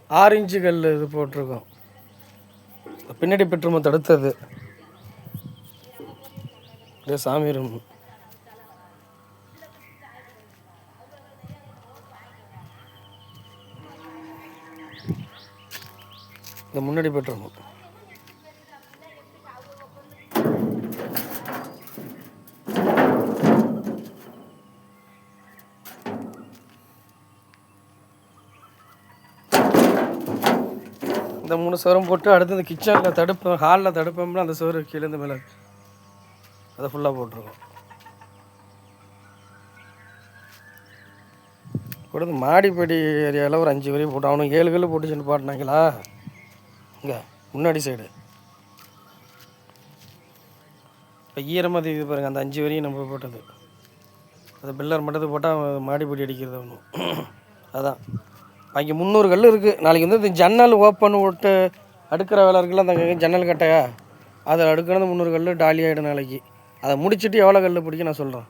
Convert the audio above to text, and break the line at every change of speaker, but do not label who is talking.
6 inch கல் இது போட்டிருக்கோம். பின்னாடி பெட்ரூமை தடுத்தது. இதே சாமி ரூம். இந்த முன்னாடி பெட்ரூம். இந்த 3 சுவரும் போட்டு அடுத்து இந்த கிச்சனில் தடுப்பேன், ஹாலில் தடுப்போம்னா அந்த சுவர் கீழேருந்து மேலே அதை ஃபுல்லாக போட்டிருக்கோம். கூட இந்த மாடிப்படி ஏரியாவில் ஒரு 5 வரையும் போட்டு அவனுக்கு 7 கல் போட்டு சென்று பாட்டினாங்களா இங்கே முன்னாடி சைடு. இப்போ ஈரமாக இது பாருங்கள், அந்த 5 வரையும் நம்ம போட்டது. அது பில்லர் மட்டும் போட்டால் மாடிப்படி அடிக்கிறது ஒன்றும். அதான் அங்கே 300 கல் இருக்குது. நாளைக்கு வந்து இந்த ஜன்னல் ஓப்பன் விட்டு அடுக்கிற வேலை இருக்குல்ல, அந்த ஜன்னல் கட்டையா அதில் அடுக்கிறது 300 கல் டாலி ஆகிடும் நாளைக்கு. அதை முடிச்சுட்டு எவ்வளோ கல் பிடிக்கும் நான் சொல்கிறேன்.